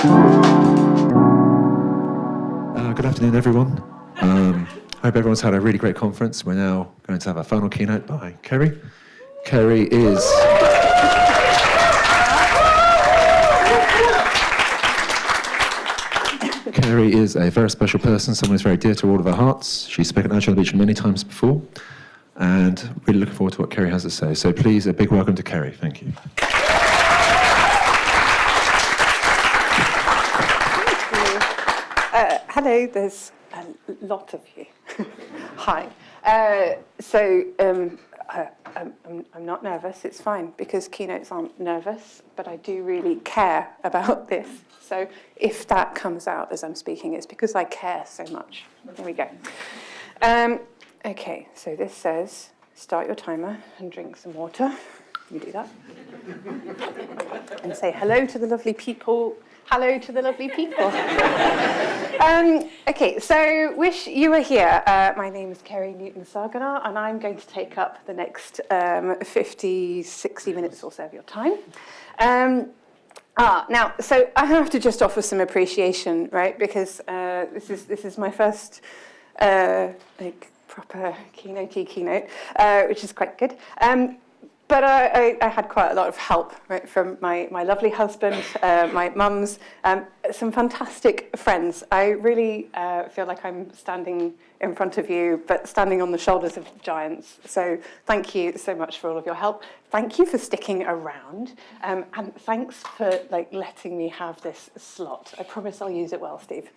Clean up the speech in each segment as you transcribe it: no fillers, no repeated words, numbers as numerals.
Good afternoon, everyone. Hope everyone's had a really great conference. We're now going to have our final keynote by Ceri. Ceri is a very special person, someone who's very dear to all of our hearts. She's spoken at Agile Beach many times before, and really looking forward to what Ceri has to say. So please, a big welcome to Ceri. Thank you. Hello, there's a lot of you. Hi. I'm not nervous, it's fine, because keynotes aren't nervous, but I do really care about this. So if that comes out as I'm speaking, it's because I care so much. There we go. Okay, so this says, start your timer and drink some water. You do that. And say hello to the lovely people. Hello to the lovely people. Okay, so wish you were here. My name is Ceri Newton-Sargunar, and I'm going to take up the next 50, 60 minutes or so of your time. Now, so I have to just offer some appreciation, right? Because this is my first proper keynote, which is quite good. But I had quite a lot of help, right, from my lovely husband, my mum's, some fantastic friends. I really feel like I'm standing in front of you, but standing on the shoulders of giants. So thank you so much for all of your help. Thank you for sticking around, and thanks for letting me have this slot. I promise I'll use it well, Steve.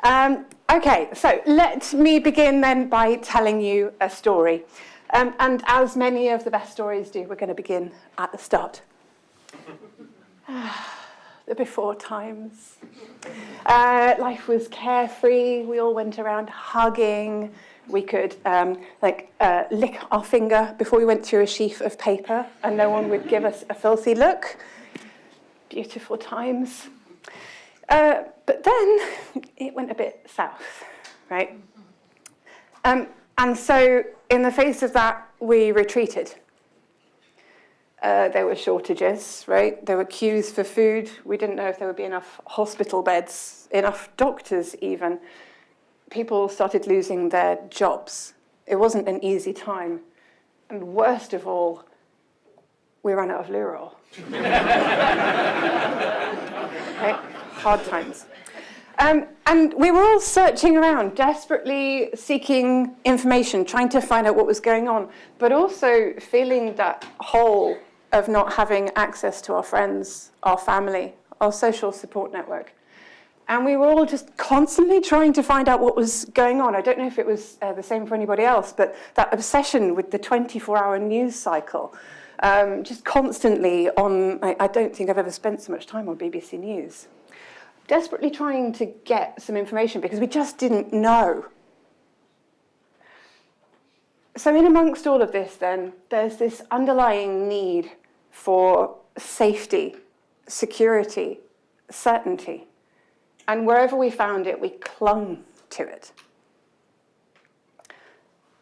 Okay, so let me begin then by telling you a story. And as many of the best stories do, we're going to begin at the start. The before times. Life was carefree. We all went around hugging. We could lick our finger before we went through a sheaf of paper, and no one would give us a filthy look. Beautiful times. But then it went a bit south, right? And so in the face of that, we retreated. There were shortages, right? There were queues for food. We didn't know if there would be enough hospital beds, enough doctors even. People started losing their jobs. It wasn't an easy time. And worst of all, we ran out of lure oil. Right? Hard times. And we were all searching around, desperately seeking information, trying to find out what was going on, but also feeling that hole of not having access to our friends, our family, our social support network. And we were all just constantly trying to find out what was going on. I don't know if it was the same for anybody else, but that obsession with the 24-hour news cycle, just constantly on, I don't think I've ever spent so much time on BBC News. Desperately trying to get some information because we just didn't know. So in amongst all of this then, there's this underlying need for safety, security, certainty. And wherever we found it, we clung to it.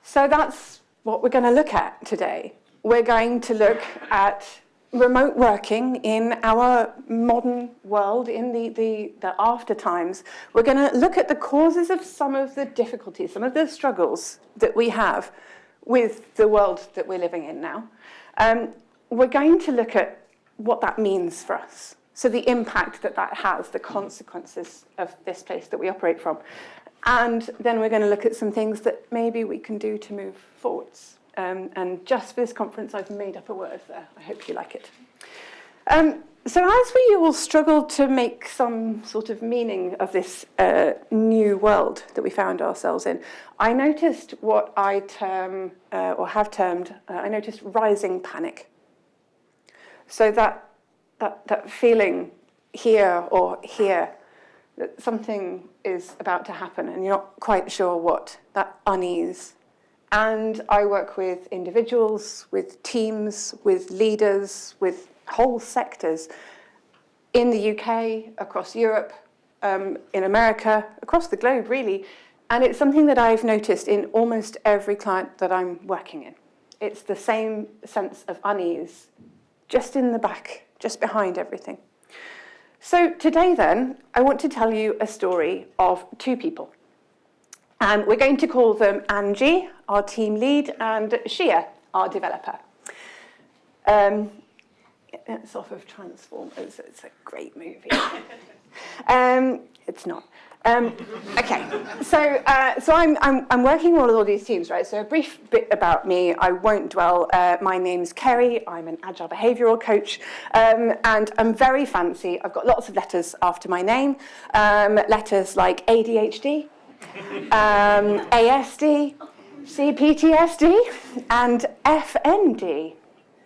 So that's what we're going to look at today. We're going to look at remote working in our modern world, in the after times. We're going to look at the causes of some of the difficulties, some of the struggles that we have with the world that we're living in now. We're going to look at what that means for us. So the impact that has, the consequences of this place that we operate from. And then we're going to look at some things that maybe we can do to move forwards. And just for this conference, I've made up a word there. I hope you like it. So as we all struggle to make some sort of meaning of this new world that we found ourselves in, I noticed what I term, or have termed, I noticed rising panic. So that feeling here or here, that something is about to happen and you're not quite sure what, that unease. And I work with individuals, with teams, with leaders, with whole sectors in the UK, across Europe, in America, across the globe, really. And it's something that I've noticed in almost every client that I'm working in. It's the same sense of unease, just in the back, just behind everything. So today then, I want to tell you a story of two people. We're going to call them Angie, our team lead, and Shia, our developer. It's off of Transformers. It's a great movie. It's not. Okay, so I'm working with all these teams, right? So a brief bit about me. I won't dwell. My name's Ceri. I'm an Agile behavioural coach, and I'm very fancy. I've got lots of letters after my name. Letters like ADHD, ASD, CPTSD, and FND.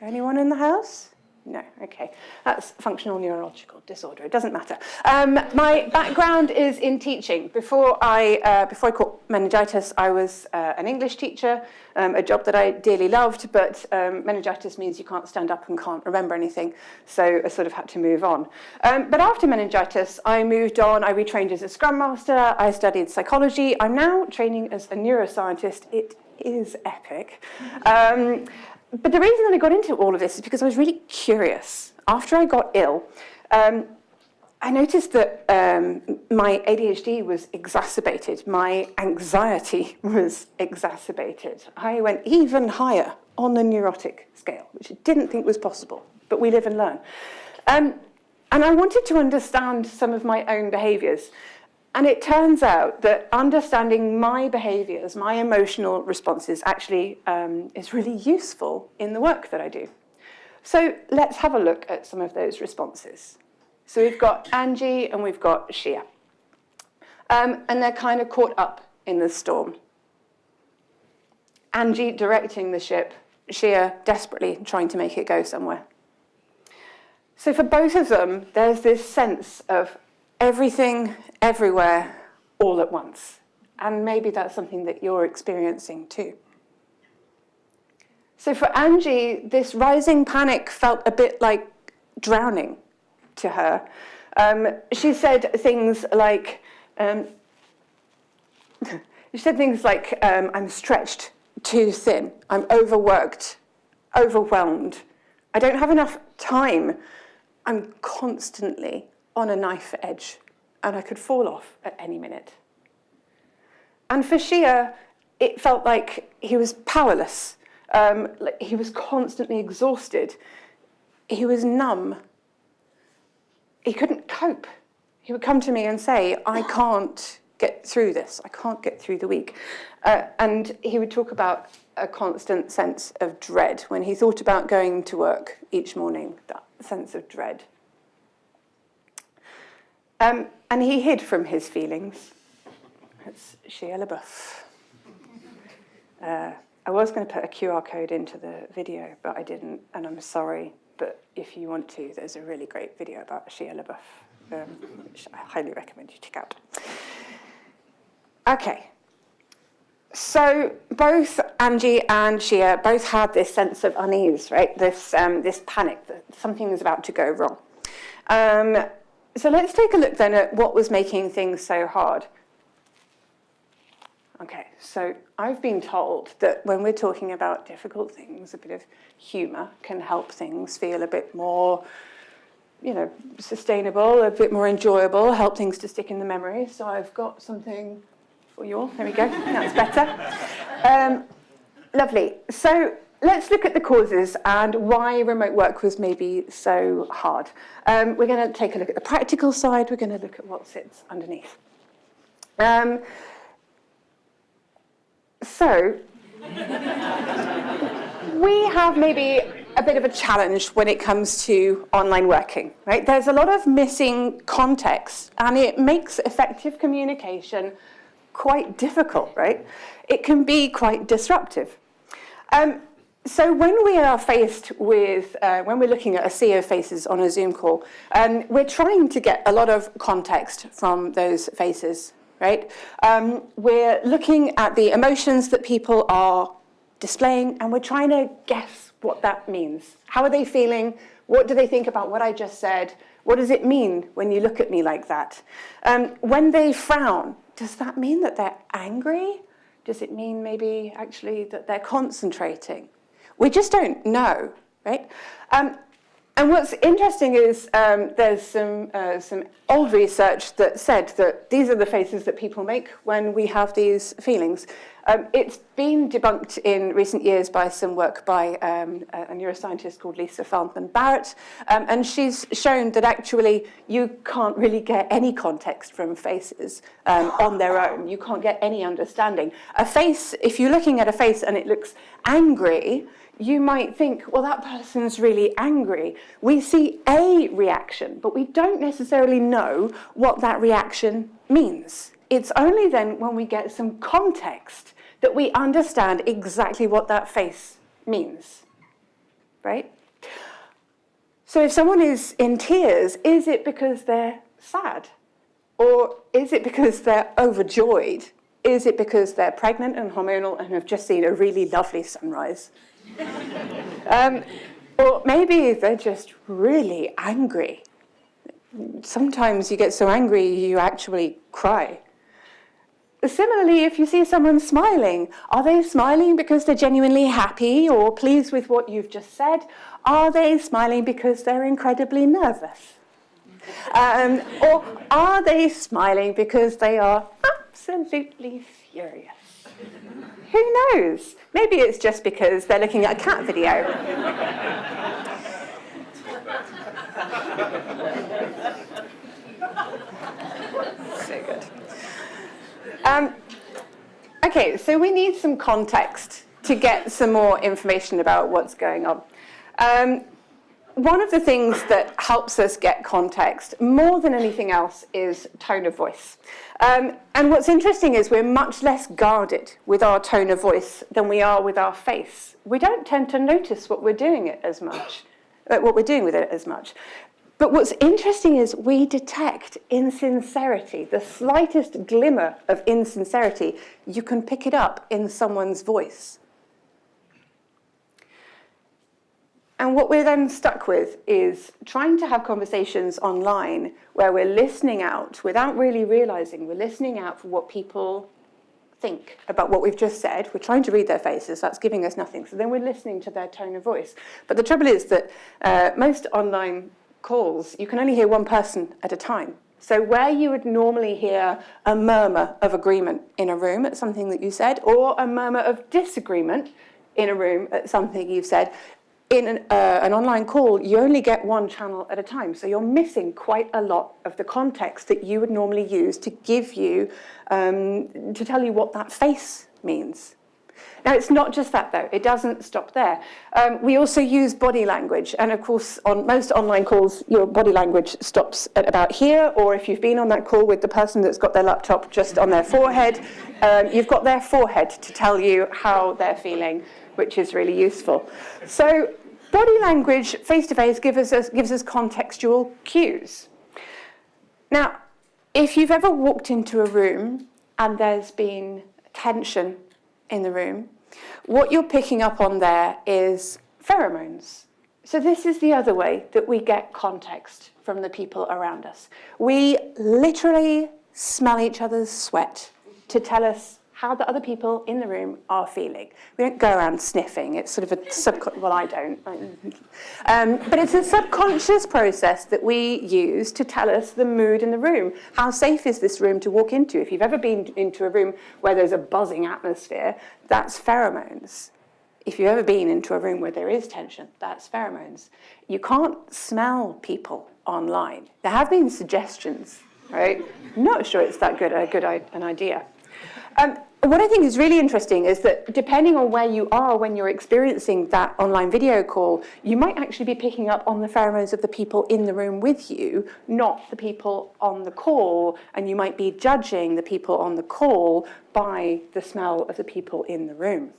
Anyone in the house? No, okay. That's functional neurological disorder. It doesn't matter. My background is in teaching. Before I caught meningitis, I was an English teacher, a job that I dearly loved, but meningitis means you can't stand up and can't remember anything, so I sort of had to move on. But after meningitis, I moved on. I retrained as a Scrum Master. I studied psychology. I'm now training as a neuroscientist. It is epic. But the reason that I got into all of this is because I was really curious. After I got ill, I noticed that my ADHD was exacerbated. My anxiety was exacerbated. I went even higher on the neurotic scale, which I didn't think was possible, but we live and learn. And I wanted to understand some of my own behaviours. And it turns out that understanding my behaviours, my emotional responses, actually is really useful in the work that I do. So let's have a look at some of those responses. So we've got Angie and we've got Shia. And they're kind of caught up in the storm. Angie directing the ship, Shia desperately trying to make it go somewhere. So for both of them, there's this sense of everything, everywhere, all at once. And maybe that's something that you're experiencing too. So for Angie, this rising panic felt a bit like drowning to her. She said things like, I'm stretched too thin. I'm overworked, overwhelmed. I don't have enough time. I'm constantly on a knife edge, and I could fall off at any minute. And for Shia, it felt like he was powerless. Like he was constantly exhausted. He was numb. He couldn't cope. He would come to me and say, I can't get through this. I can't get through the week. And he would talk about a constant sense of dread. When he thought about going to work each morning, that sense of dread. And he hid from his feelings. It's Shia LaBeouf. I was going to put a QR code into the video, but I didn't, and I'm sorry. But if you want to, there's a really great video about Shia LaBeouf, which I highly recommend you check out. Okay. So both Angie and Shia both had this sense of unease, right? This panic that something was about to go wrong. So let's take a look then at what was making things so hard. Okay, so I've been told that when we're talking about difficult things, a bit of humour can help things feel a bit more, sustainable, a bit more enjoyable, help things to stick in the memory. So I've got something for you all. There we go. That's better. Lovely. So let's look at the causes and why remote work was maybe so hard. We're going to take a look at the practical side. We're going to look at what sits underneath. So we have maybe a bit of a challenge when it comes to online working, right? There's a lot of missing context, and it makes effective communication quite difficult, right? It can be quite disruptive. So when we are faced with, when we're looking at a sea of faces on a Zoom call, we're trying to get a lot of context from those faces, right? We're looking at the emotions that people are displaying, and we're trying to guess what that means. How are they feeling? What do they think about what I just said? What does it mean when you look at me like that? When they frown, does that mean that they're angry? Does it mean maybe actually that they're concentrating? We just don't know, right? And what's interesting is there's some old research that said that these are the faces that people make when we have these feelings. It's been debunked in recent years by some work by a neuroscientist called Lisa Feldman Barrett, and she's shown that actually you can't really get any context from faces on their own. You can't get any understanding. A face, if you're looking at a face and it looks angry, you might think, well, that person's really angry. We see a reaction, but we don't necessarily know what that reaction means. It's only then when we get some context that we understand exactly what that face means, right? So if someone is in tears, is it because they're sad? Or is it because they're overjoyed? Is it because they're pregnant and hormonal and have just seen a really lovely sunrise? Or maybe they're just really angry. Sometimes you get so angry you actually cry. Similarly, if you see someone smiling, are they smiling because they're genuinely happy or pleased with what you've just said? Are they smiling because they're incredibly nervous? Or are they smiling because they are absolutely furious? Who knows? Maybe it's just because they're looking at a cat video. So good. Okay, so we need some context to get some more information about what's going on. One of the things that helps us get context more than anything else is tone of voice. And what's interesting is we're much less guarded with our tone of voice than we are with our face. We don't tend to notice what we're doing with it as much. But what's interesting is we detect insincerity, the slightest glimmer of insincerity. You can pick it up in someone's voice. And what we're then stuck with is trying to have conversations online where we're listening out without really realizing we're listening out for what people think about what we've just said. We're trying to read their faces. That's giving us nothing. So then we're listening to their tone of voice. But the trouble is that most online calls, you can only hear one person at a time. So where you would normally hear a murmur of agreement in a room at something that you said, or a murmur of disagreement in a room at something you've said, in an online call, you only get one channel at a time. So you're missing quite a lot of the context that you would normally use to give you, to tell you what that face means. Now, it's not just that, though. It doesn't stop there. We also use body language. And, of course, on most online calls, your body language stops at about here. Or if you've been on that call with the person that's got their laptop just on their forehead, you've got their forehead to tell you how they're feeling, which is really useful. So body language, face-to-face, gives us contextual cues. Now, if you've ever walked into a room and there's been tension in the room, what you're picking up on there is pheromones. So this is the other way that we get context from the people around us. We literally smell each other's sweat to tell us how the other people in the room are feeling. We don't go around sniffing. It's sort of a well, I don't. But it's a subconscious process that we use to tell us the mood in the room. How safe is this room to walk into? If you've ever been into a room where there's a buzzing atmosphere, that's pheromones. If you've ever been into a room where there is tension, that's pheromones. You can't smell people online. There have been suggestions, right? Not sure it's that good an idea. What I think is really interesting is that depending on where you are when you're experiencing that online video call, you might actually be picking up on the pheromones of the people in the room with you, not the people on the call, and you might be judging the people on the call by the smell of the people in the room.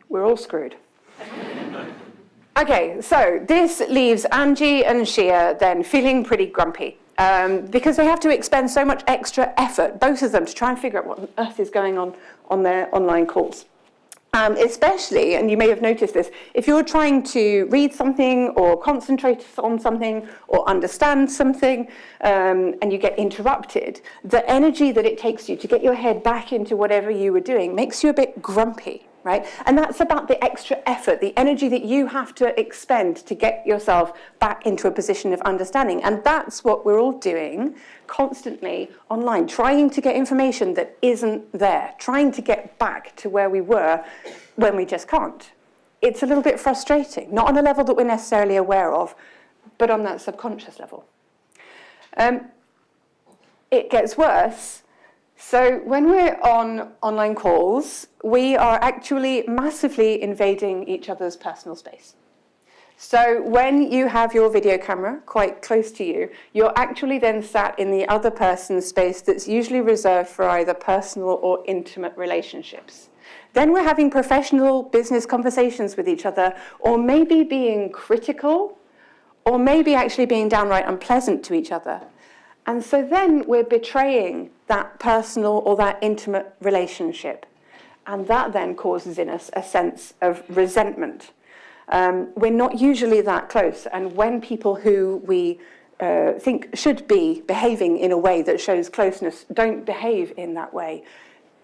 We're all screwed. Okay, so this leaves Angie and Shia then feeling pretty grumpy. Because they have to expend so much extra effort, both of them, to try and figure out what on earth is going on their online calls. Especially, and you may have noticed this, if you're trying to read something or concentrate on something or understand something and you get interrupted, the energy that it takes you to get your head back into whatever you were doing makes you a bit grumpy. right? And that's about the extra effort, the energy that you have to expend to get yourself back into a position of understanding. And that's what we're all doing constantly online, trying to get information that isn't there, trying to get back to where we were when we just can't. It's a little bit frustrating, not on a level that we're necessarily aware of, but on that subconscious level. It gets worse. So when we're on online calls, we are actually massively invading each other's personal space. So when you have your video camera quite close to you, you're actually then sat in the other person's space that's usually reserved for either personal or intimate relationships. Then we're having professional business conversations with each other, or maybe being critical, or maybe actually being downright unpleasant to each other. And so then we're betraying that personal or that intimate relationship. And that then causes in us a sense of resentment. We're not usually that close. And when people who we think should be behaving in a way that shows closeness don't behave in that way,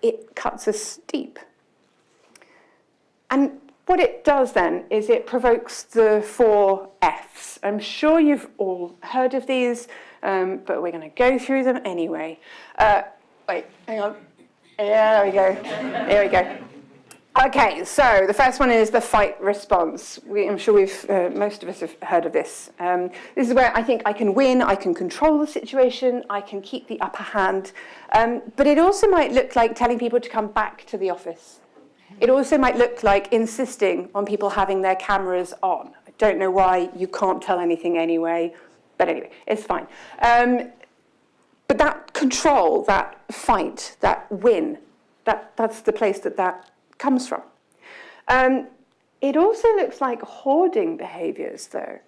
it cuts us deep. And what it does then is it provokes the 4 Fs. I'm sure you've all heard of these, but we're going to go through them anyway. Wait, hang on. Yeah, there we go. There we go. Okay, so the first one is the fight response. I'm sure most of us have heard of this. This is where I think I can win, I can control the situation, I can keep the upper hand. But it also might look like telling people to come back to the office. It also might look like insisting on people having their cameras on. I don't know why, you can't tell anything anyway, but anyway, it's fine. But that control, that fight, that win, that's the place that comes from. It also looks like hoarding behaviours, though.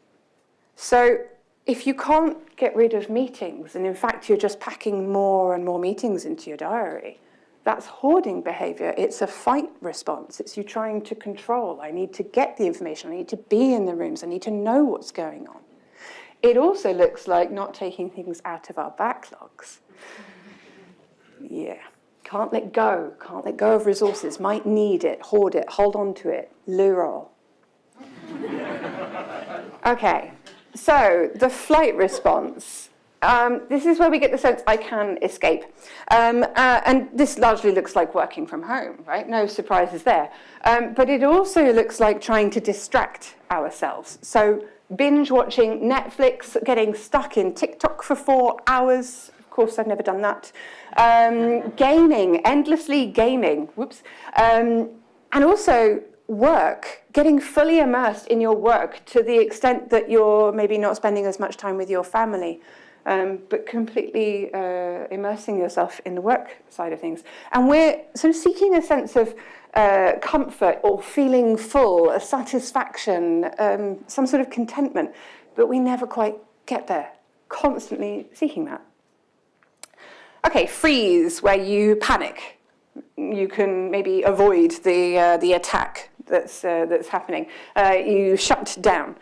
So if you can't get rid of meetings, and in fact you're just packing more and more meetings into your diary, that's hoarding behaviour. It's a fight response. It's you trying to control. I need to get the information. I need to be in the rooms. I need to know what's going on. It also looks like not taking things out of our backlogs. Yeah. Can't let go of resources, might need it, hoard it, hold on to it, lure. Okay, so the flight response. This is where we get the sense I can escape. And this largely looks like working from home, right? No surprises there. But it also looks like trying to distract ourselves. So binge watching Netflix, getting stuck in TikTok for 4 hours. Of course, I've never done that. Gaming, endlessly gaming. Whoops. And also work, getting fully immersed in your work to the extent that you're maybe not spending as much time with your family. But completely immersing yourself in the work side of things. And we're sort of seeking a sense of comfort or feeling full, a satisfaction, some sort of contentment, but we never quite get there, constantly seeking that. Okay, freeze, where you panic. You can maybe avoid the attack that's happening. You shut down.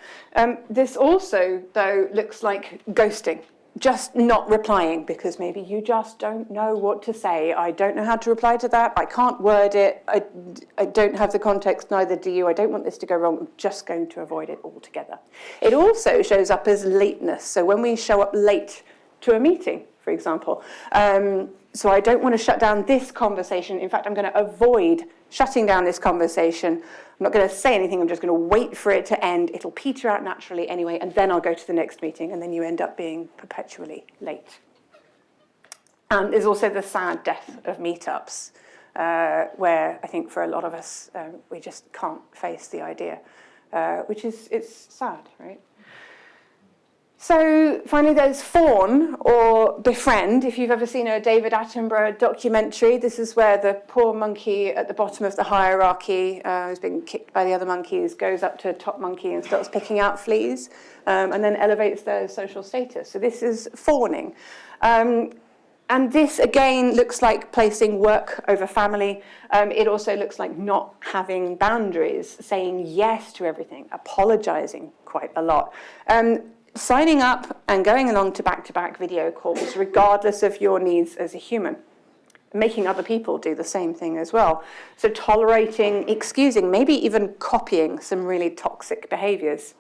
This also, though, looks like ghosting. Just not replying because maybe you just don't know what to say. I don't know how to reply to that. I can't word it. I don't have the context, neither do you. I don't want this to go wrong. I'm just going to avoid it altogether. It also shows up as lateness. So when we show up late to a meeting, for example, so I don't want to shut down this conversation. In fact, I'm going to avoid shutting down this conversation. I'm not going to say anything. I'm just going to wait for it to end. It'll peter out naturally anyway, and then I'll go to the next meeting, and then you end up being perpetually late. There's also the sad death of meetups, where I think for a lot of us, we just can't face the idea, it's sad, right? So finally, there's fawn or befriend. If you've ever seen a David Attenborough documentary, this is where the poor monkey at the bottom of the hierarchy, who's been kicked by the other monkeys, goes up to top monkey and starts picking out fleas, and then elevates their social status. So this is fawning. And this, again, looks like placing work over family. It also looks like not having boundaries, saying yes to everything, apologizing quite a lot. Signing up and going along to back-to-back video calls, regardless of your needs as a human. making other people do the same thing as well. So tolerating, excusing, maybe even copying some really toxic behaviors.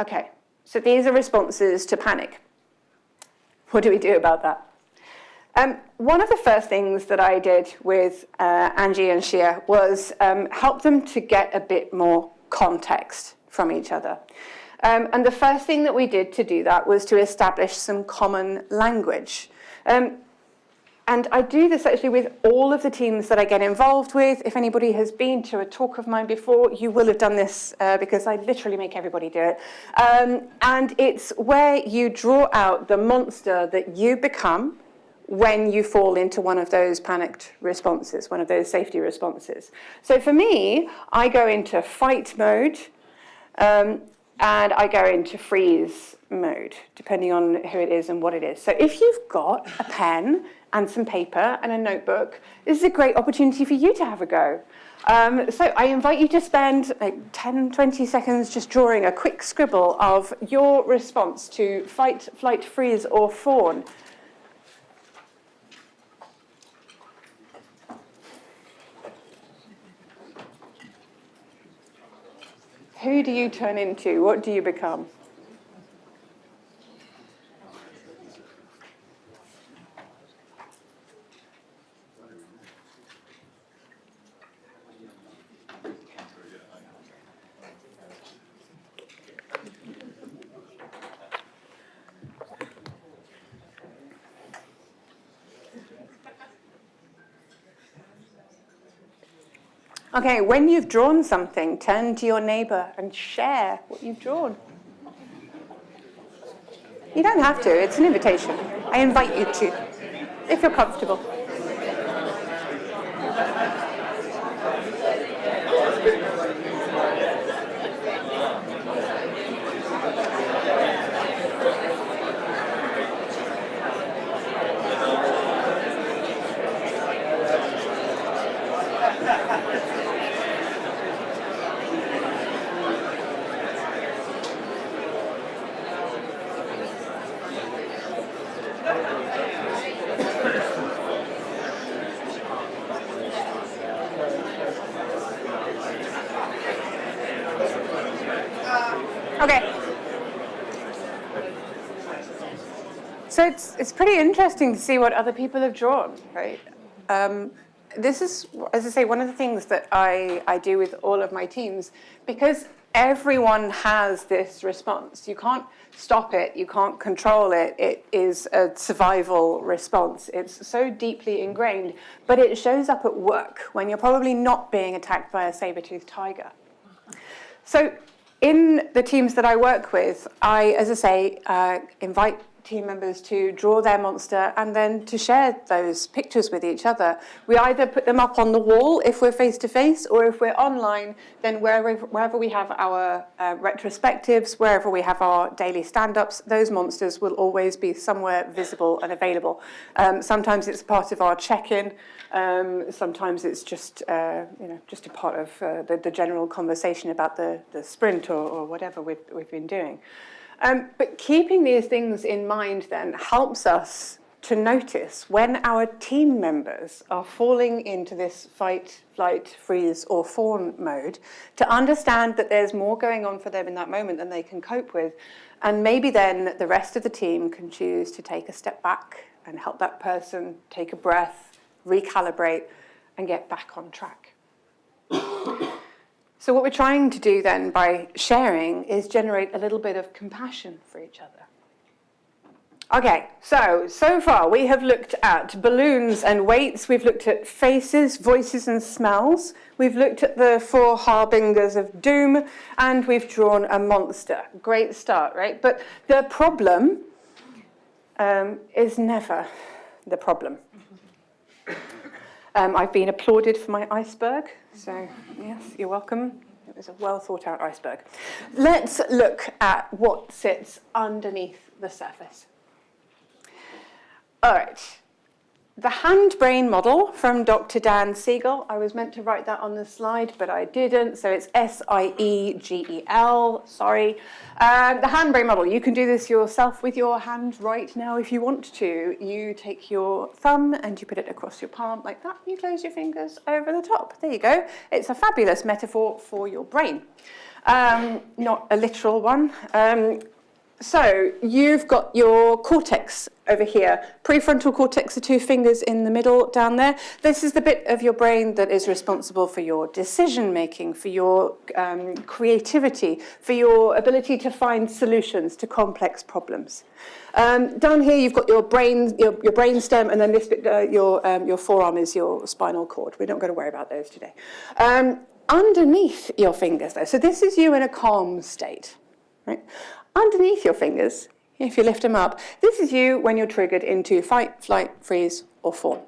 Okay, so these are responses to panic. What do we do about that? One of the first things that I did with Angie and Shia was help them to get a bit more context from each other. And the first thing that we did to do that was to establish some common language. And I do this actually with all of the teams that I get involved with. If anybody has been to a talk of mine before, you will have done this because I literally make everybody do it. And it's where you draw out the monster that you become when you fall into one of those panicked responses, one of those safety responses. So for me, I go into fight mode and I go into freeze mode, depending on who it is and what it is. So if you've got a pen and some paper and a notebook, this is a great opportunity for you to have a go. So I invite you to spend like 10, 20 seconds just drawing a quick scribble of your response to fight, flight, freeze, or fawn. Who do you turn into? What do you become? Okay, when you've drawn something, turn to your neighbour and share what you've drawn. You don't have to, it's an invitation. I invite you to, if you're comfortable. Okay. So it's pretty interesting to see what other people have drawn, right? This is, as I say, one of the things that I do with all of my teams, because everyone has this response. You can't stop it, you can't control it. It is a survival response. It's so deeply ingrained, but it shows up at work when you're probably not being attacked by a saber-toothed tiger. So in the teams that I work with, I, as I say, invite team members to draw their monster and then to share those pictures with each other. We either put them up on the wall if we're face-to-face, or if we're online, then wherever we have our retrospectives, wherever we have our daily stand-ups, those monsters will always be somewhere visible and available. Sometimes it's part of our check-in. Sometimes it's just, just a part of the general conversation about the sprint or whatever we've been doing. But keeping these things in mind then helps us to notice when our team members are falling into this fight, flight, freeze, or fawn mode, to understand that there's more going on for them in that moment than they can cope with. And maybe then the rest of the team can choose to take a step back and help that person take a breath, recalibrate, and get back on track. So what we're trying to do then by sharing is generate a little bit of compassion for each other. Okay, so far we have looked at balloons and weights, we've looked at faces, voices and smells, we've looked at the 4 harbingers of doom, and we've drawn a monster. Great start, right? But the problem is never the problem. I've been applauded for my iceberg, so yes, you're welcome. It was a well thought out iceberg. Let's look at what sits underneath the surface. All right, the hand-brain model from Dr. Dan Siegel. I was meant to write that on the slide, but I didn't, so it's S-I-E-G-E-L, sorry. The hand-brain model, you can do this yourself with your hand right now if you want to. You take your thumb and you put it across your palm like that. You close your fingers over the top. There you go. It's a fabulous metaphor for your brain. Not a literal one. So you've got your cortex over here. Prefrontal cortex, the two fingers in the middle down there. This is the bit of your brain that is responsible for your decision making, for your creativity, for your ability to find solutions to complex problems. Down here you've got your brain, your brain stem, and then this bit, your forearm is your spinal cord. We're not going to worry about those today. Underneath your fingers, though, so this is you in a calm state, right? Underneath your fingers, if you lift them up, this is you when you're triggered into fight, flight, freeze, or fawn.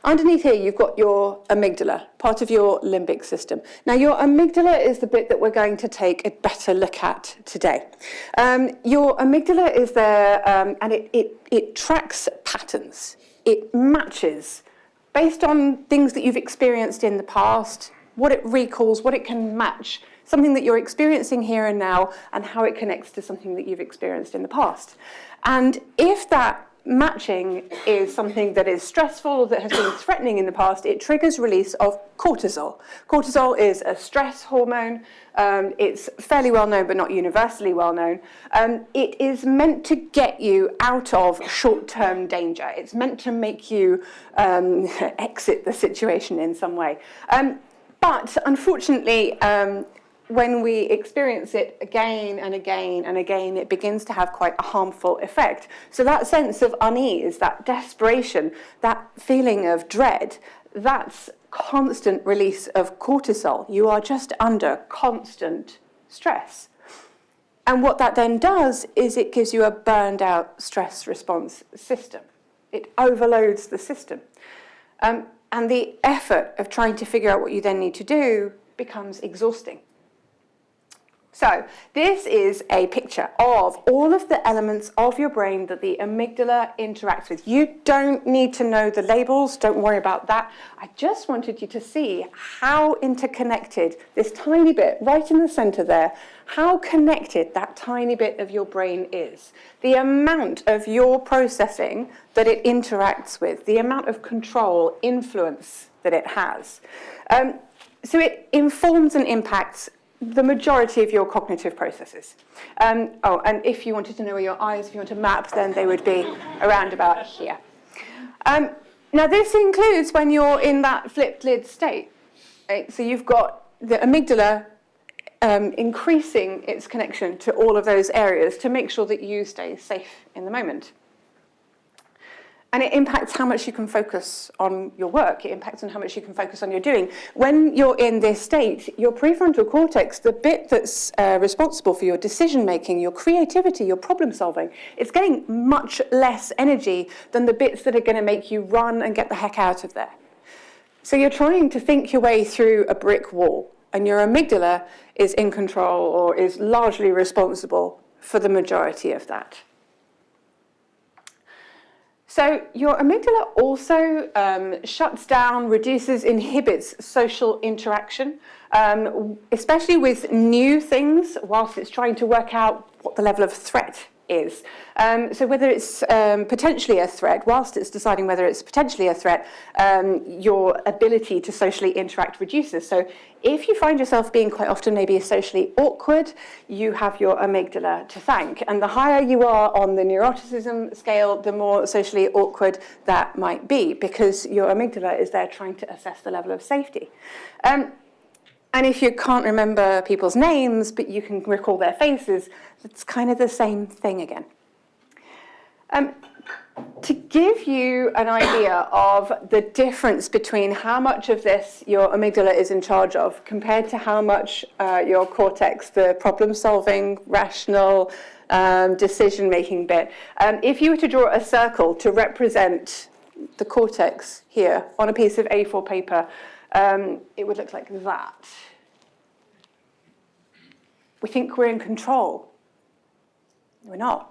Underneath here, you've got your amygdala, part of your limbic system. Now, your amygdala is the bit that we're going to take a better look at today. Your amygdala is there, and it tracks patterns. It matches, based on things that you've experienced in the past, what it recalls, what it can match, something that you're experiencing here and now, and how it connects to something that you've experienced in the past. And if that matching is something that is stressful or that has been threatening in the past, it triggers release of cortisol. Cortisol is a stress hormone. It's fairly well known, but not universally well known. It is meant to get you out of short-term danger. It's meant to make you exit the situation in some way. But unfortunately, when we experience it again and again and again, it begins to have quite a harmful effect. So that sense of unease, that desperation, that feeling of dread, that's constant release of cortisol. You are just under constant stress. And what that then does is it gives you a burned out stress response system. It overloads the system. And the effort of trying to figure out what you then need to do becomes exhausting. So this is a picture of all of the elements of your brain that the amygdala interacts with. You don't need to know the labels, don't worry about that. I just wanted you to see how interconnected this tiny bit right in the center there, how connected that tiny bit of your brain is. The amount of your processing that it interacts with, the amount of control, influence that it has. So it informs and impacts the majority of your cognitive processes. And if you wanted to know where your eyes, if you want to map, then they would be around about here. Now this includes when you're in that flipped lid state. Right? So you've got the amygdala increasing its connection to all of those areas to make sure that you stay safe in the moment. And it impacts how much you can focus on your work. It impacts on how much you can focus on your doing. When you're in this state, your prefrontal cortex, the bit that's responsible for your decision-making, your creativity, your problem-solving, it's getting much less energy than the bits that are going to make you run and get the heck out of there. So you're trying to think your way through a brick wall, and your amygdala is in control or is largely responsible for the majority of that. So your amygdala also shuts down, reduces, inhibits social interaction, especially with new things, whilst it's trying to work out what the level of threat is. So whether it's potentially a threat, whilst it's deciding whether it's potentially a threat, your ability to socially interact reduces. So if you find yourself being quite often maybe socially awkward, you have your amygdala to thank. And the higher you are on the neuroticism scale, the more socially awkward that might be, because your amygdala is there trying to assess the level of safety. And if you can't remember people's names, but you can recall their faces, it's kind of the same thing again. To give you an idea of the difference between how much of this your amygdala is in charge of compared to how much your cortex, the problem-solving, rational, decision-making bit, if you were to draw a circle to represent the cortex here on a piece of A4 paper, it would look like that. We think we're in control. We're not.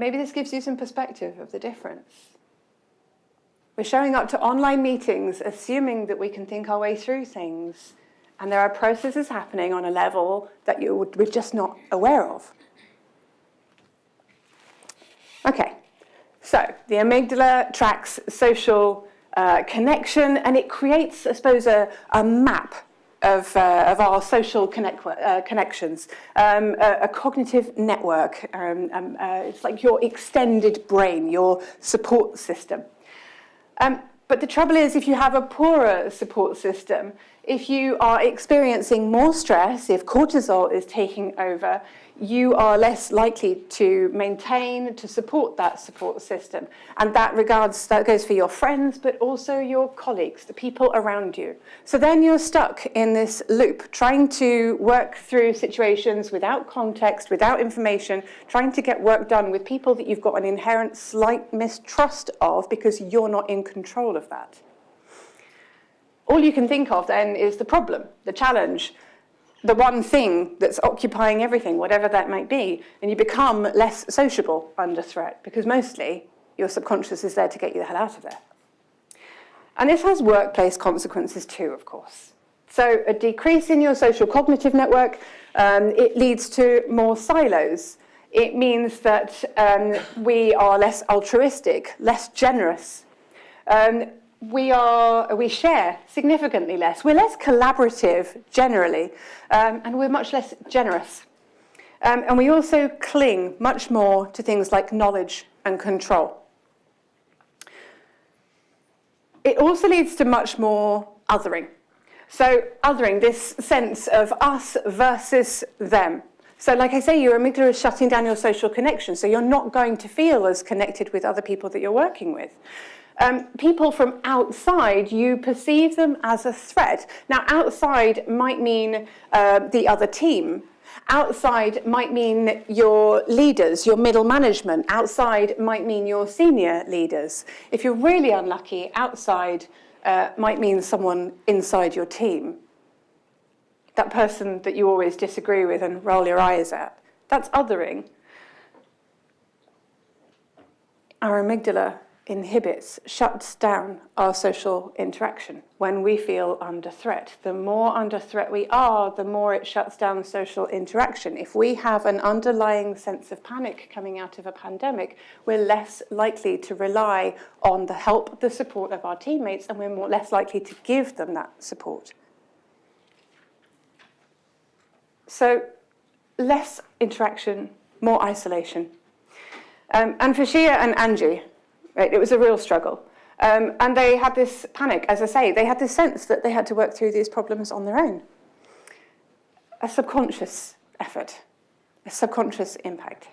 Maybe this gives you some perspective of the difference. We're showing up to online meetings assuming that we can think our way through things, and there are processes happening on a level that we're just not aware of. Okay, so the amygdala tracks social connection, and it creates, I suppose, a map of our social connections, a cognitive network. It's like your extended brain, your support system. But the trouble is, if you have a poorer support system, if you are experiencing more stress, if cortisol is taking over, you are less likely to maintain, to support that support system. And that goes for your friends, but also your colleagues, the people around you. So then you're stuck in this loop, trying to work through situations without context, without information, trying to get work done with people that you've got an inherent slight mistrust of because you're not in control of that. All you can think of then is the problem, the challenge, the one thing that's occupying everything, whatever that might be, and you become less sociable under threat because mostly your subconscious is there to get you the hell out of there. And this has workplace consequences too, of course. So a decrease in your social cognitive network, it leads to more silos. It means that we are less altruistic, less generous. We share significantly less. We're less collaborative generally, and we're much less generous. And we also cling much more to things like knowledge and control. It also leads to much more othering. So othering, this sense of us versus them. So like I say, your amygdala is shutting down your social connection, so you're not going to feel as connected with other people that you're working with. People from outside, you perceive them as a threat. Now, outside might mean the other team. Outside might mean your leaders, your middle management. Outside might mean your senior leaders. If you're really unlucky, outside might mean someone inside your team. That person that you always disagree with and roll your eyes at. That's othering. Our amygdala inhibits, shuts down our social interaction when we feel under threat. The more under threat we are, the more it shuts down social interaction. If we have an underlying sense of panic coming out of a pandemic, we're less likely to rely on the help, the support of our teammates, and we're less likely to give them that support. So less interaction, more isolation. And for Shia and Angie, right, it was a real struggle. And they had this panic, as I say, they had this sense that they had to work through these problems on their own. A subconscious effort, a subconscious impact.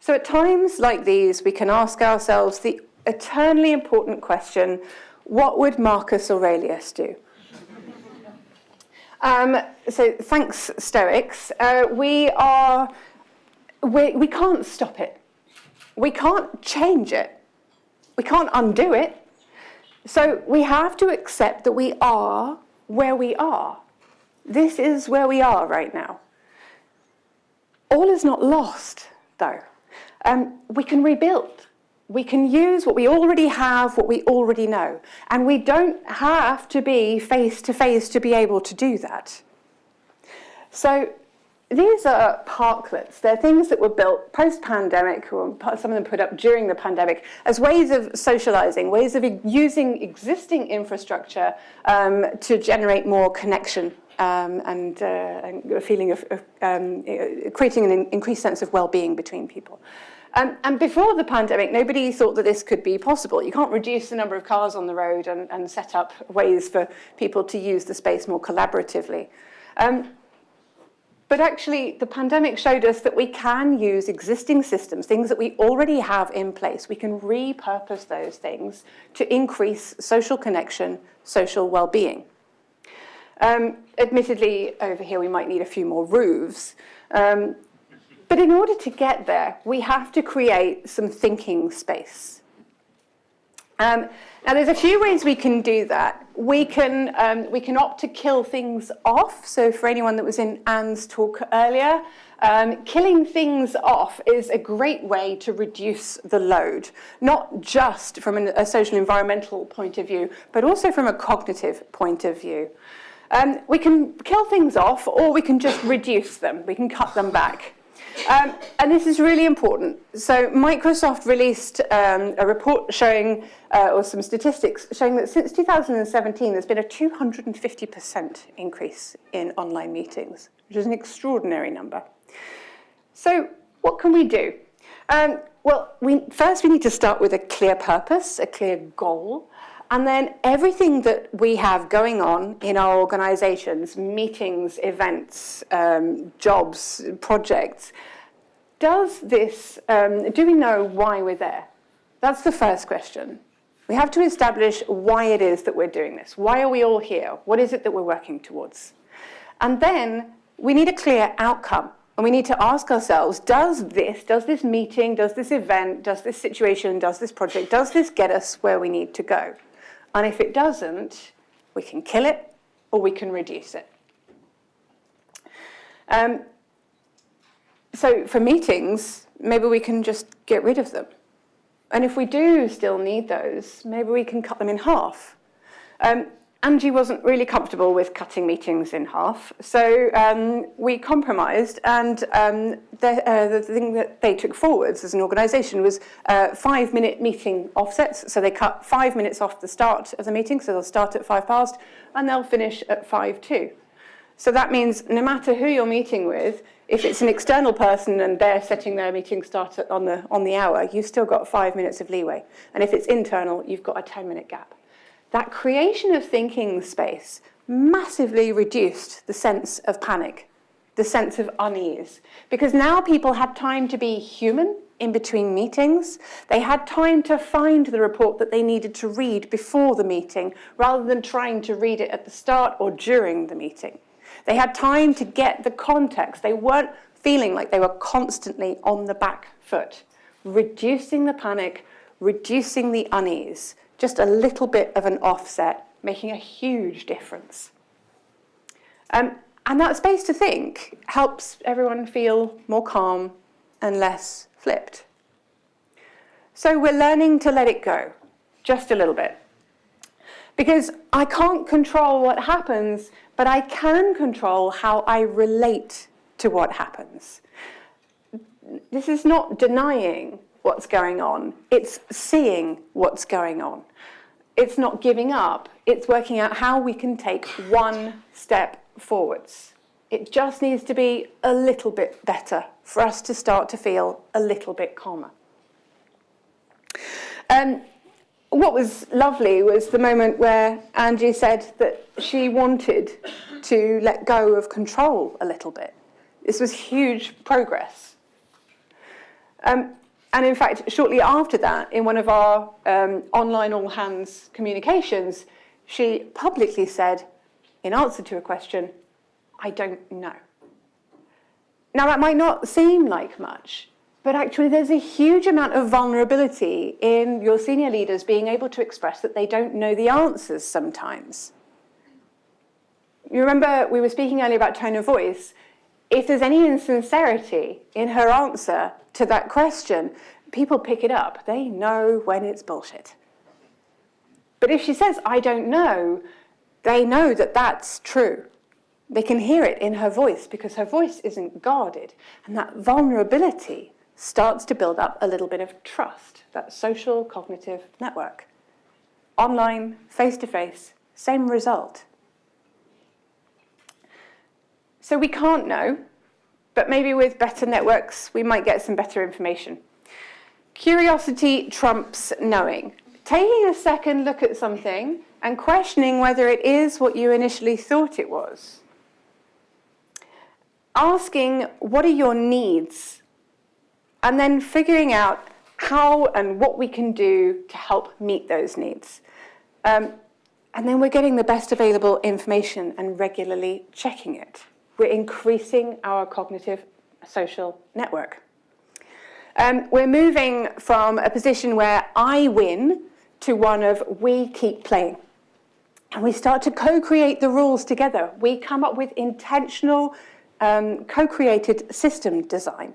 So at times like these, we can ask ourselves the eternally important question, what would Marcus Aurelius do? So thanks, Stoics. We can't stop it. We can't change it. We can't undo it. So we have to accept that we are where we are. This is where we are right now. All is not lost, though. We can rebuild. We can use what we already have, what we already know. And we don't have to be face-to-face to be able to do that. So these are parklets. They're things that were built post-pandemic, or some of them put up during the pandemic, as ways of socializing, ways of using existing infrastructure to generate more connection and a feeling of creating an increased sense of well-being between people. And before the pandemic, nobody thought that this could be possible. You can't reduce the number of cars on the road and set up ways for people to use the space more collaboratively. But actually, the pandemic showed us that we can use existing systems, things that we already have in place. We can repurpose those things to increase social connection, social well-being. Admittedly, over here we might need a few more roofs. But in order to get there, we have to create some thinking space. Now, there's a few ways we can do that. We can opt to kill things off. So for anyone that was in Anne's talk earlier, Killing things off is a great way to reduce the load, not just from a social environmental point of view, but also from a cognitive point of view. We can kill things off, or we can just reduce them. We can cut them back. And this is really important. So Microsoft released a report showing, or some statistics showing that since 2017, there's been a 250% increase in online meetings, which is an extraordinary number. So what can we do? Well, first we need to start with a clear purpose, a clear goal, and then everything that we have going on in our organizations, meetings, events, jobs, projects, do we know why we're there? That's the first question. We have to establish why it is that we're doing this. Why are we all here? What is it that we're working towards? And then we need a clear outcome. And we need to ask ourselves, does this meeting, does this event, does this situation, does this project, does this get us where we need to go? And if it doesn't, we can kill it or we can reduce it. So for meetings, maybe we can just get rid of them. And if we do still need those, maybe we can cut them in half. Angie wasn't really comfortable with cutting meetings in half, so we compromised, and the thing that they took forwards as an organisation was 5-minute meeting offsets. So they cut 5 minutes off the start of the meeting, so they'll start at 5 past, and they'll finish at 5:02. So that means no matter who you're meeting with, if it's an external person and they're setting their meeting start on the hour, you've still got 5 minutes of leeway. And if it's internal, you've got a 10-minute gap. That creation of thinking space massively reduced the sense of panic, the sense of unease, because now people had time to be human in between meetings. They had time to find the report that they needed to read before the meeting, rather than trying to read it at the start or during the meeting. They had time to get the context. They weren't feeling like they were constantly on the back foot. Reducing the panic, reducing the unease, just a little bit of an offset, making a huge difference. And that space to think helps everyone feel more calm and less flipped. So we're learning to let it go, just a little bit. Because I can't control what happens, but I can control how I relate to what happens. This is not denying what's going on. It's seeing what's going on. It's not giving up. It's working out how we can take one step forwards. It just needs to be a little bit better for us to start to feel a little bit calmer. What was lovely was the moment where Angie said that she wanted to let go of control a little bit. This was huge progress. And in fact, shortly after that, in one of our online all-hands communications, she publicly said, in answer to a question, "I don't know." Now, that might not seem like much, but actually there's a huge amount of vulnerability in your senior leaders being able to express that they don't know the answers sometimes. You remember we were speaking earlier about tone of voice. If there's any insincerity in her answer to that question, people pick it up. They know when it's bullshit. But if she says, "I don't know," they know that that's true. They can hear it in her voice because her voice isn't guarded. And that vulnerability starts to build up a little bit of trust, that social cognitive network. Online, face-to-face, same result. So we can't know, but maybe with better networks, we might get some better information. Curiosity trumps knowing. Taking a second look at something and questioning whether it is what you initially thought it was. Asking, what are your needs? And then figuring out how and what we can do to help meet those needs. And then we're getting the best available information and regularly checking it. We're increasing our cognitive social network. We're moving from a position where I win to one of we keep playing. And we start to co-create the rules together. We come up with intentional co-created system design.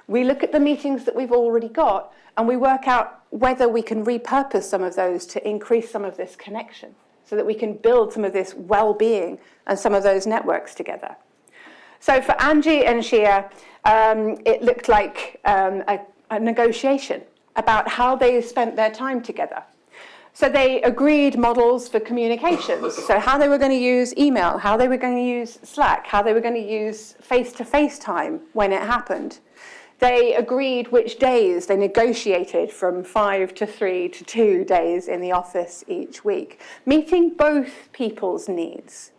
We look at the meetings that we've already got and we work out whether we can repurpose some of those to increase some of this connection so that we can build some of this well-being and some of those networks together. So for Angie and Shia, it looked like a negotiation about how they spent their time together. So they agreed models for communications, so how they were going to use email, how they were going to use Slack, how they were going to use face-to-face time when it happened. They agreed which days, they negotiated from 5 to 3 to 2 days in the office each week, meeting both people's needs.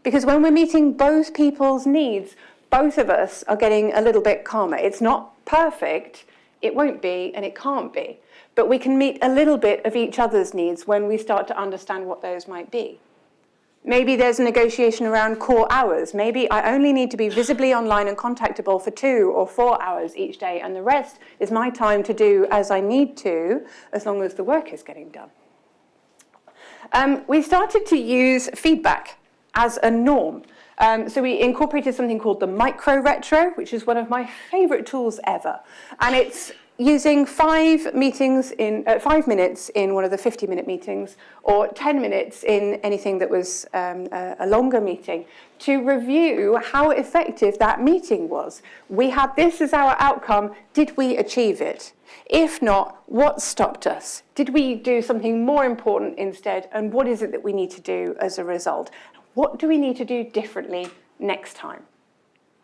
Because when we're meeting both people's needs, both of us are getting a little bit calmer. It's not perfect, it won't be, and it can't be. But we can meet a little bit of each other's needs when we start to understand what those might be. Maybe there's a negotiation around core hours. Maybe I only need to be visibly online and contactable for 2 or 4 hours each day, and the rest is my time to do as I need to, as long as the work is getting done. We started to use feedback as a norm. So we incorporated something called the micro-retro, which is one of my favorite tools ever. And it's using 5 minutes in one of the 50-minute meetings, or 10 minutes in anything that was a longer meeting, to review how effective that meeting was. We had this as our outcome. Did we achieve it? If not, what stopped us? Did we do something more important instead? And what is it that we need to do as a result? What do we need to do differently next time?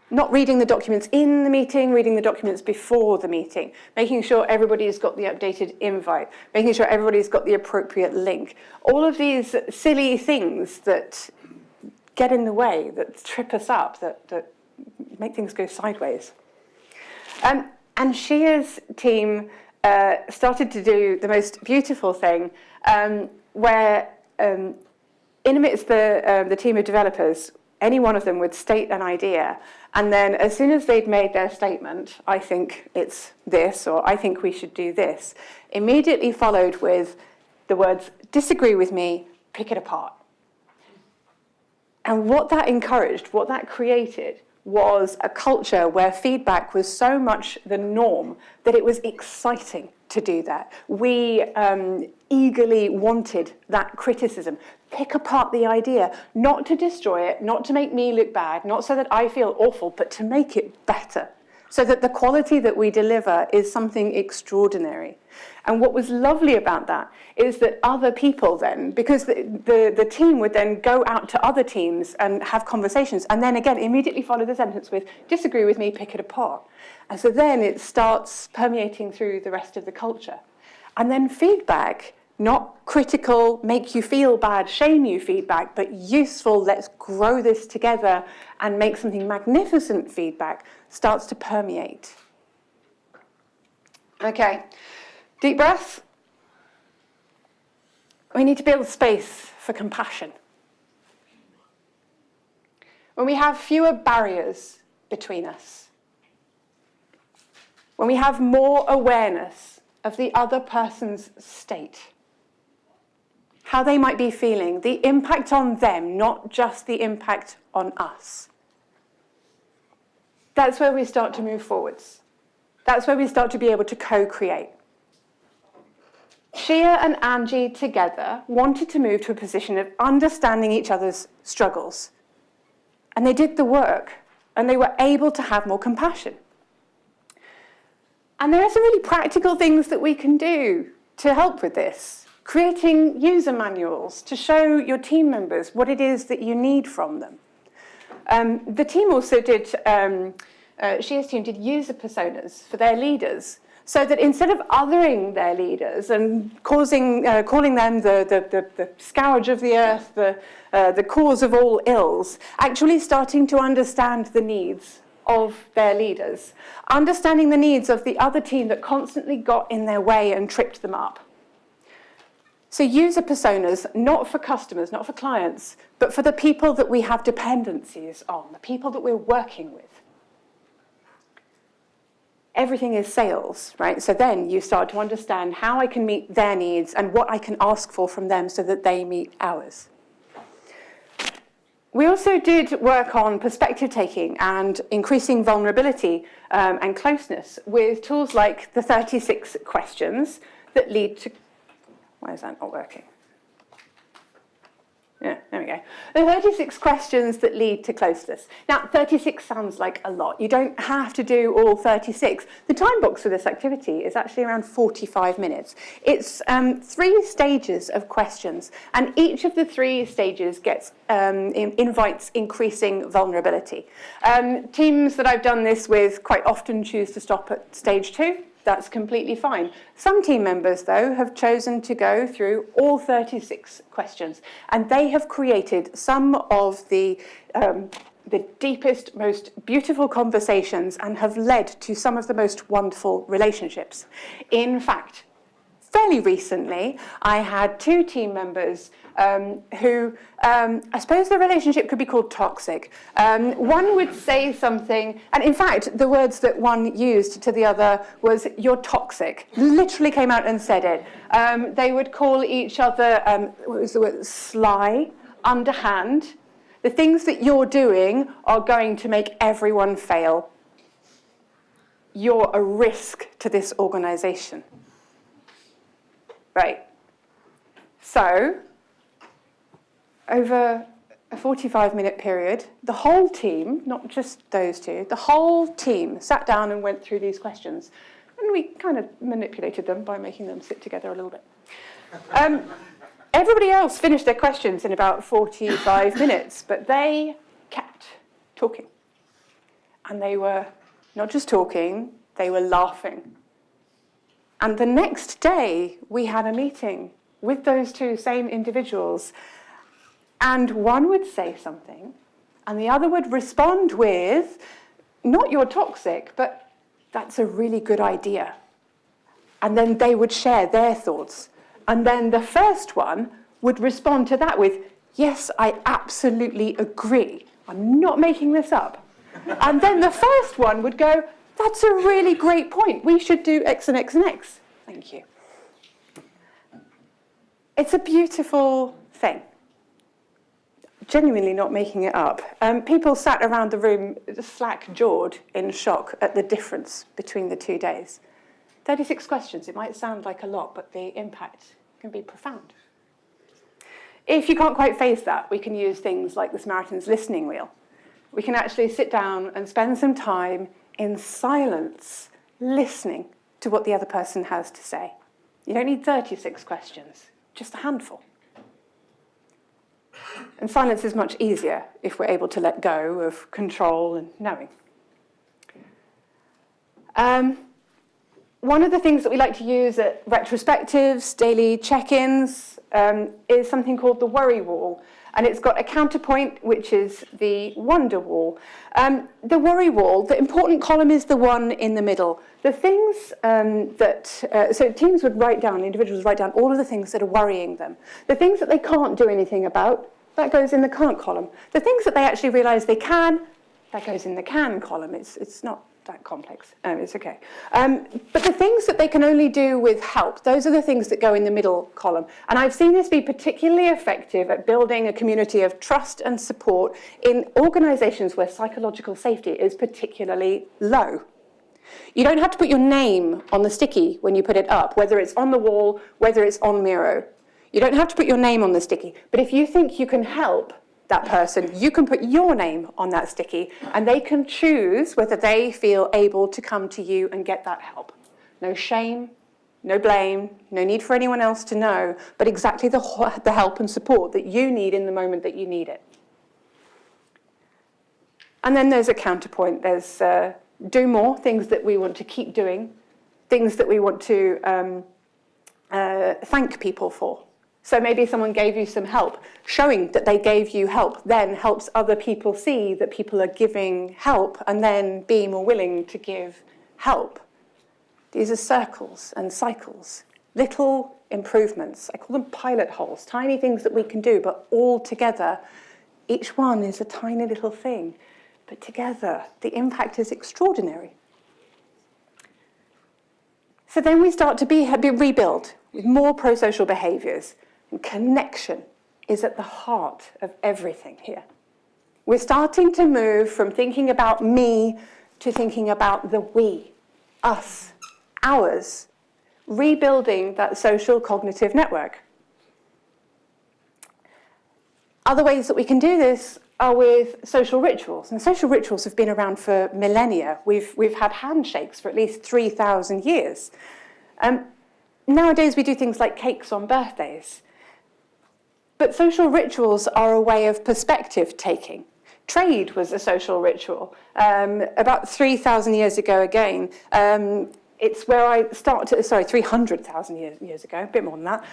Not reading the documents in the meeting, reading the documents before the meeting, making sure everybody's got the updated invite, making sure everybody's got the appropriate link. All of these silly things that get in the way, that trip us up, that make things go sideways. And Shia's team started to do the most beautiful thing where in amidst the team of developers, any one of them would state an idea, and then as soon as they'd made their statement, I think it's this, or I think we should do this, immediately followed with the words, disagree with me, pick it apart. And what that encouraged, what that created, was a culture where feedback was so much the norm that it was exciting to do that. We eagerly wanted that criticism. Pick apart the idea, not to destroy it, not to make me look bad, not so that I feel awful, but to make it better, so that the quality that we deliver is something extraordinary. And what was lovely about that is that other people then, because the team would then go out to other teams and have conversations, and then again immediately follow the sentence with, disagree with me, pick it apart. And so then it starts permeating through the rest of the culture. And then feedback, not critical, make you feel bad, shame you feedback, but useful, let's grow this together and make something magnificent feedback, starts to permeate. Okay, deep breath. We need to build space for compassion. When we have fewer barriers between us, when we have more awareness of the other person's state, how they might be feeling, the impact on them, not just the impact on us. That's where we start to move forwards. That's where we start to be able to co-create. Shia and Angie together wanted to move to a position of understanding each other's struggles. And they did the work, and they were able to have more compassion. And there are some really practical things that we can do to help with this. Creating user manuals to show your team members what it is that you need from them. The team also did, Shia's team did user personas for their leaders, so that instead of othering their leaders and calling them the scourge of the earth, the cause of all ills, actually starting to understand the needs of their leaders, understanding the needs of the other team that constantly got in their way and tripped them up. So user personas, not for customers, not for clients, but for the people that we have dependencies on, the people that we're working with. Everything is sales, right? So then you start to understand how I can meet their needs and what I can ask for from them so that they meet ours. We also did work on perspective taking and increasing vulnerability and closeness with tools like the 36 questions that lead to... Why is that not working? Yeah, there we go. The 36 questions that lead to closeness. Now, 36 sounds like a lot. You don't have to do all 36. The time box for this activity is actually around 45 minutes. It's 3 stages of questions, and each of the 3 stages gets invites increasing vulnerability. Teams that I've done this with quite often choose to stop at stage 2. That's completely fine. Some team members, though, have chosen to go through all 36 questions, and they have created some of the deepest, most beautiful conversations and have led to some of the most wonderful relationships. In fact, fairly recently, I had 2 team members who, I suppose the relationship could be called toxic. One would say something, and in fact, the words that one used to the other was, "You're toxic." Literally came out and said it. They would call each other, what was the word, sly, underhand. The things that you're doing are going to make everyone fail. You're a risk to this organization. Right. So, over a 45-minute period, the whole team, not just those 2, the whole team sat down and went through these questions. And we kind of manipulated them by making them sit together a little bit. Everybody else finished their questions in about 45 minutes, but they kept talking. And they were not just talking, they were laughing. And the next day, we had a meeting with those 2 same individuals. And one would say something, and the other would respond with, not "you're toxic," but "that's a really good idea." And then they would share their thoughts. And then the first one would respond to that with, "Yes, I absolutely agree. I'm not making this up." And then the first one would go, "That's a really great point. We should do X and X and X." Thank you. It's a beautiful thing. Genuinely not making it up. People sat around the room slack-jawed in shock at the difference between the 2 days. 36 questions, it might sound like a lot, but the impact can be profound. If you can't quite face that, we can use things like the Samaritans listening wheel. We can actually sit down and spend some time in silence, listening to what the other person has to say. You don't need 36 questions, just a handful. And silence is much easier if we're able to let go of control and knowing. One of the things that we like to use at retrospectives, daily check-ins, is something called the worry wall. And it's got a counterpoint, which is the wonder wall. The worry wall, the important column is the one in the middle. The things so teams would write down, individuals write down all of the things that are worrying them. The things that they can't do anything about, that goes in the can't column. The things that they actually realise they can, that goes in the can column. It's not that complex. It's okay. But the things that they can only do with help, those are the things that go in the middle column. And I've seen this be particularly effective at building a community of trust and support in organisations where psychological safety is particularly low. You don't have to put your name on the sticky when you put it up, whether it's on the wall, whether it's on Miro. You don't have to put your name on the sticky. But if you think you can help that person, you can put your name on that sticky, and they can choose whether they feel able to come to you and get that help. No shame, no blame, no need for anyone else to know, but exactly the help and support that you need in the moment that you need it. And then there's a counterpoint. There's do more, things that we want to keep doing, things that we want to thank people for. So maybe someone gave you some help. Showing that they gave you help then helps other people see that people are giving help and then be more willing to give help. These are circles and cycles, little improvements. I call them pilot holes, tiny things that we can do, but all together, each one is a tiny little thing. But together, the impact is extraordinary. So then we start to rebuild with more pro-social behaviours. And connection is at the heart of everything here. We're starting to move from thinking about me to thinking about the we, us, ours, rebuilding that social cognitive network. Other ways that we can do this are with social rituals. And social rituals have been around for millennia. We've had handshakes for at least 3,000 years. Nowadays, we do things like cakes on birthdays. But social rituals are a way of perspective taking. Trade was a social ritual. About 3,000 years ago again, it's where I start to, 300,000 years ago, a bit more than that.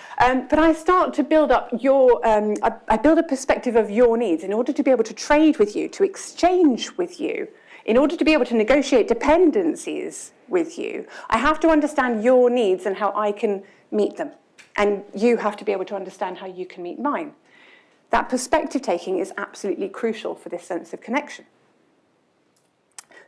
But I start to build up I build a perspective of your needs in order to be able to trade with you, to exchange with you, in order to be able to negotiate dependencies with you. I have to understand your needs and how I can meet them. And you have to be able to understand how you can meet mine. That perspective taking is absolutely crucial for this sense of connection.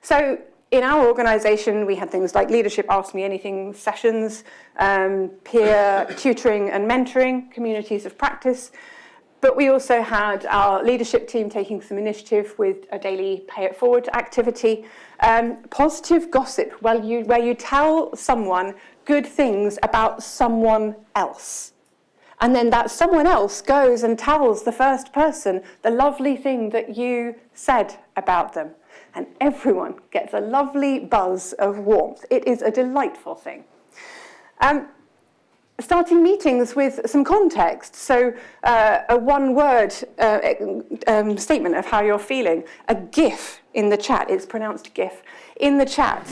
So in our organisation, we had things like leadership Ask Me Anything sessions, peer tutoring and mentoring, communities of practice. But we also had our leadership team taking some initiative with a daily pay it forward activity. Positive gossip, where you tell someone good things about someone else. And then that someone else goes and tells the first person the lovely thing that you said about them. And everyone gets a lovely buzz of warmth. It is a delightful thing. Starting meetings with some context. So a one-word statement of how you're feeling. A GIF in the chat. It's pronounced GIF. In the chat.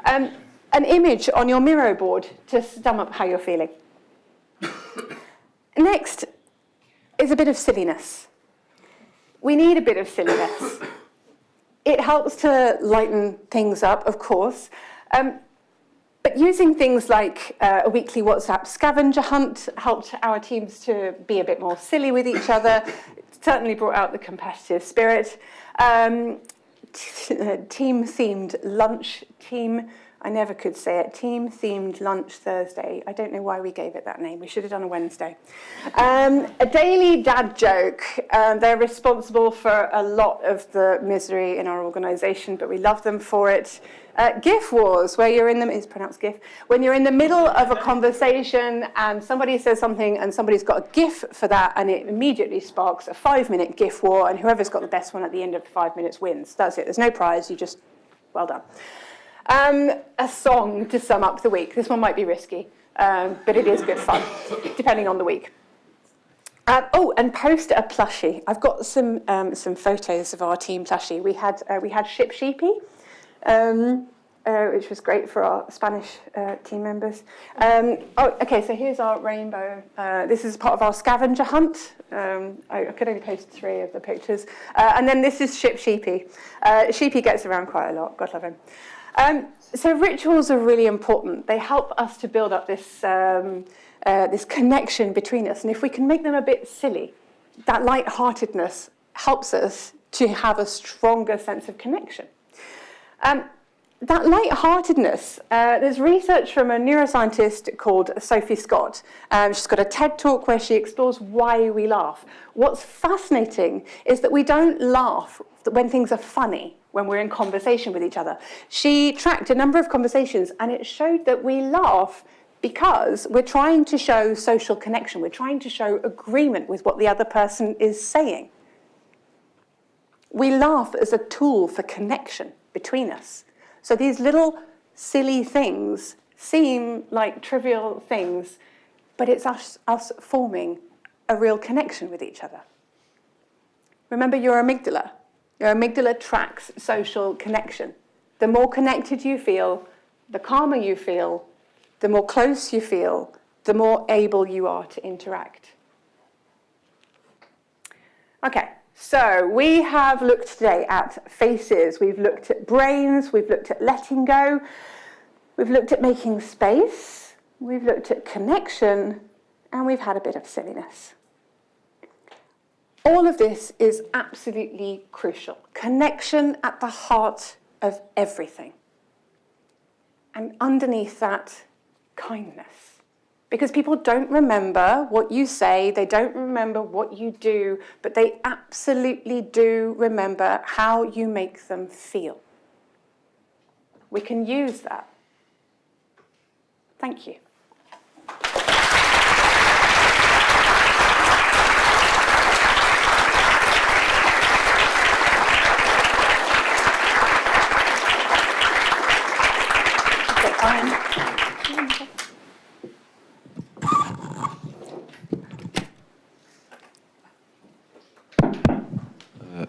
An image on your Miro board to sum up how you're feeling. Next is a bit of silliness. We need a bit of silliness. It helps to lighten things up, of course. But using things like a weekly WhatsApp scavenger hunt helped our teams to be a bit more silly with each other. It certainly brought out the competitive spirit. Team-themed lunch team. I never could say it. Team-themed lunch Thursday. I don't know why we gave it that name. We should have done a Wednesday. A daily dad joke. They're responsible for a lot of the misery in our organisation, but we love them for it. GIF wars, where you're in the, it's pronounced GIF, when you're in the middle of a conversation and somebody says something and somebody's got a GIF for that, and it immediately sparks a 5-minute GIF war, and whoever's got the best one at the end of the 5 minutes wins. That's it. There's no prize. You just, well done. A song to sum up the week. This one might be risky, but it is good fun, depending on the week. And post a plushie. I've got some photos of our team plushie. We had Ship Sheepy, which was great for our Spanish team members. Okay, so here's our rainbow. This is part of our scavenger hunt. I could only post 3 of the pictures. And then this is Ship Sheepy. Sheepy gets around quite a lot, God love him. So rituals are really important. They help us to build up this connection between us. And if we can make them a bit silly, that lightheartedness helps us to have a stronger sense of connection. That lightheartedness, there's research from a neuroscientist called Sophie Scott. She's got a TED talk where she explores why we laugh. What's fascinating is that we don't laugh when things are funny, when we're in conversation with each other. She tracked a number of conversations and it showed that we laugh because we're trying to show social connection. We're trying to show agreement with what the other person is saying. We laugh as a tool for connection between us. So these little silly things seem like trivial things, but it's us forming a real connection with each other. Remember your amygdala. Your amygdala tracks social connection. The more connected you feel, the calmer you feel, the more close you feel, the more able you are to interact. Okay, so we have looked today at faces, we've looked at brains, we've looked at letting go, we've looked at making space, we've looked at connection, and we've had a bit of silliness. All of this is absolutely crucial. Connection at the heart of everything. And underneath that, kindness. Because people don't remember what you say, they don't remember what you do, but they absolutely do remember how you make them feel. We can use that. Thank you.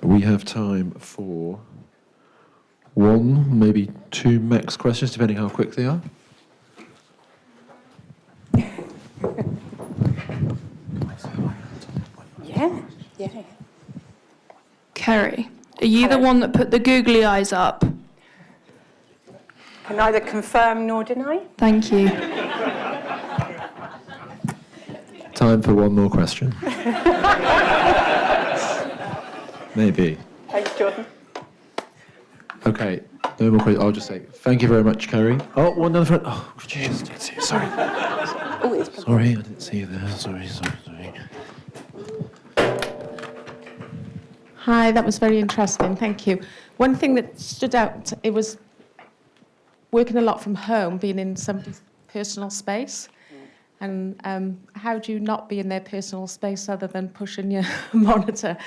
We have time for one, maybe two max questions, depending how quick they are. Yeah. Ceri, are you the Hello. one that put the googly eyes up? Can neither confirm nor deny. Thank you. Time for one more question. Maybe. Thanks, Jordan. Okay, no more questions. I'll just say thank you very much, Ceri. Oh, one down the front. Oh, jeez, didn't see you. Sorry. Oh, it's Sorry, I didn't see you there. Sorry. Hi, that was very interesting. Thank you. One thing that stood out, it was working a lot from home, being in somebody's personal space. And how do you not be in their personal space other than pushing your monitor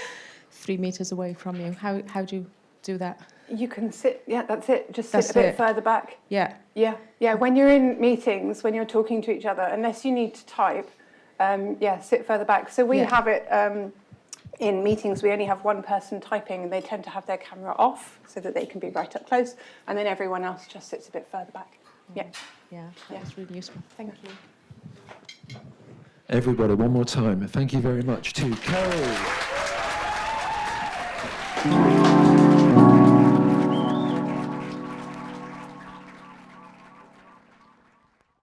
3 meters away from you? How do you do that? You can sit, yeah, that's it. Just sit That's a bit it. further back. Yeah. Yeah. When you're in meetings, when you're talking to each other, unless you need to type, sit further back. So we Yeah. have it in meetings. We only have one person typing, and they tend to have their camera off so that they can be right up close, and then everyone else just sits a bit further back. Yeah. Yeah, that was really useful. Thank you. Everybody, one more time. Thank you very much to Ceri.